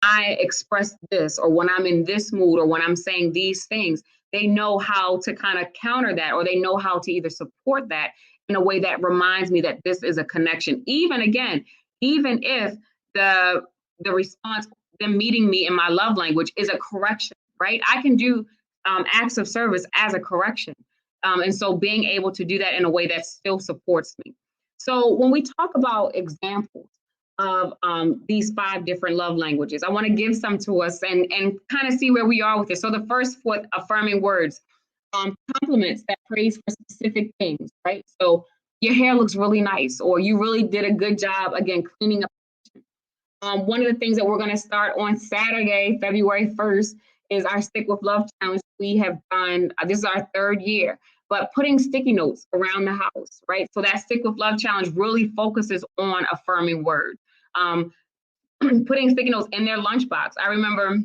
I express this, or when I'm in this mood, or when I'm saying these things, they know how to kind of counter that, or they know how to either support that in a way that reminds me that this is a connection. Even again, even if the response, them meeting me in my love language, is a correction, right? I can do acts of service as a correction. And so being able to do that in a way that still supports me. So when we talk about examples of these 5 different love languages, I want to give some to us and kind of see where we are with it. So the first 4 affirming words, compliments that praise for specific things, right? So your hair looks really nice, or you really did a good job, again, cleaning up. One of the things that we're going to start on Saturday, February 1st, is our Stick with Love challenge. We have done, this is our 3rd year, but putting sticky notes around the house, right? So that Stick with Love challenge really focuses on affirming words. Putting sticky notes in their lunchbox. I remember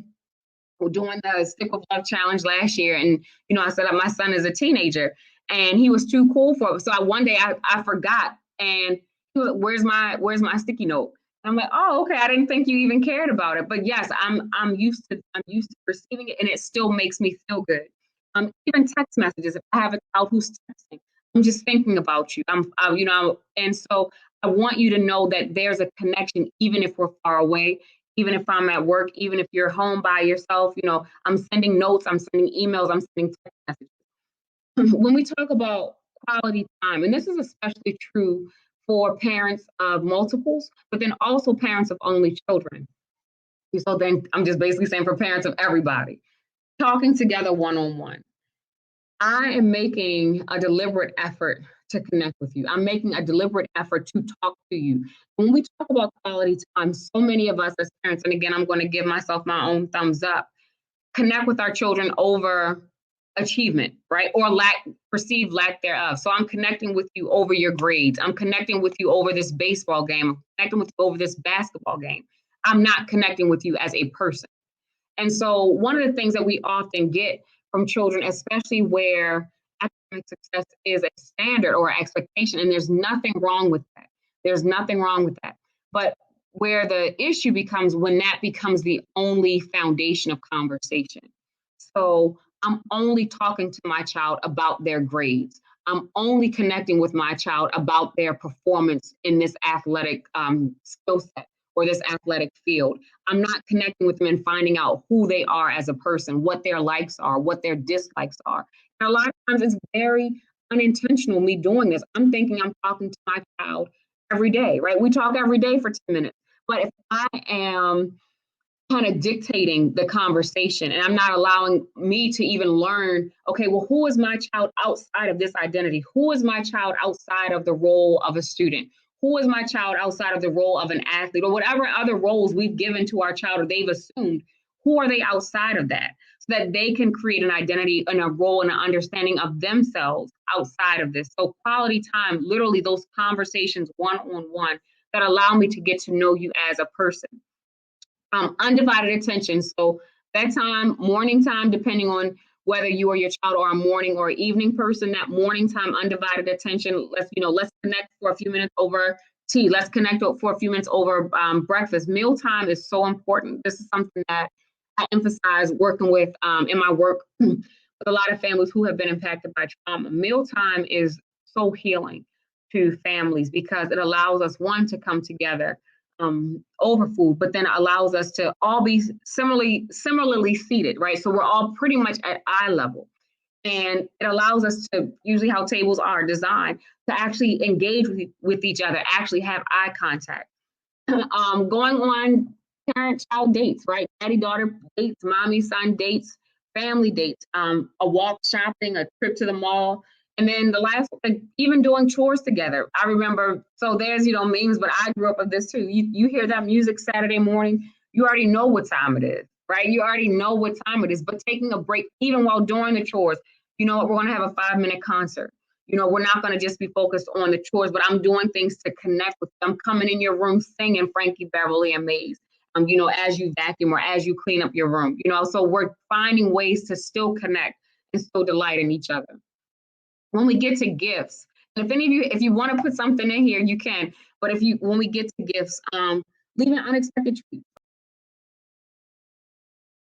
doing the Stick with Love challenge last year, and I said that my son is a teenager, and he was too cool for it. So one day I forgot, and he was like, "Where's my sticky note?" And I'm like, "Oh, okay. I didn't think you even cared about it." But yes, I'm used to receiving it, and it still makes me feel good. Even text messages. If I have a child who's texting, I'm just thinking about you. And so I want you to know that there's a connection, even if we're far away, even if I'm at work, even if you're home by yourself. I'm sending notes, I'm sending emails, I'm sending text messages. When we talk about quality time, and this is especially true for parents of multiples, but then also parents of only children. So then I'm just basically saying for parents of everybody, talking together one-on-one. I am making a deliberate effort to connect with you. I'm making a deliberate effort to talk to you. When we talk about quality time, so many of us as parents, and again, I'm going to give myself my own thumbs up, connect with our children over achievement, right? Or perceived lack thereof. So I'm connecting with you over your grades. I'm connecting with you over this baseball game. I'm connecting with you over this basketball game. I'm not connecting with you as a person. And so one of the things that we often get from children, especially where academic success is a standard or an expectation, and there's nothing wrong with that. There's nothing wrong with that. But where the issue becomes when that becomes the only foundation of conversation. So I'm only talking to my child about their grades. I'm only connecting with my child about their performance in this athletic skill set or this athletic field. I'm not connecting with them and finding out who they are as a person, what their likes are, what their dislikes are. And a lot of times it's very unintentional, me doing this. I'm thinking I'm talking to my child every day, right? We talk every day for 10 minutes. But if I am kind of dictating the conversation and I'm not allowing me to even learn, okay, well, who is my child outside of this identity? Who is my child outside of the role of a student? Who is my child outside of the role of an athlete, or whatever other roles we've given to our child or they've assumed? Who are they outside of that, so that they can create an identity and a role and an understanding of themselves outside of this? So quality time, literally those conversations one-on-one that allow me to get to know you as a person. Undivided attention. So bedtime, morning time, depending on whether you or your child are a morning or evening person, that morning time, undivided attention. Let's connect for a few minutes over tea. Let's connect for a few minutes over breakfast. Mealtime is so important. This is something that I emphasize working with in my work with a lot of families who have been impacted by trauma. Mealtime is so healing to families because it allows us, one, to come together over food, but then allows us to all be similarly seated, right? So we're all pretty much at eye level. And it allows us to, usually how tables are designed, to actually engage with each other, actually have eye contact. Going on parent-child dates, right? Daddy-daughter dates, mommy-son dates, family dates, a walk shopping, a trip to the mall. And then the last, like, even doing chores together. I remember, so there's, memes, but I grew up with this too. You hear that music Saturday morning, you already know what time it is, right? You already know what time it is, but taking a break, even while doing the chores, you know what, we're going to have a 5-minute concert. We're not going to just be focused on the chores, but I'm doing things to connect with them. I'm coming in your room singing Frankie Beverly and Maze, as you vacuum or as you clean up your room, so we're finding ways to still connect and still delight in each other. When we get to gifts, and if any of you, if you want to put something in here, you can, but when we get to gifts, leaving unexpected treats.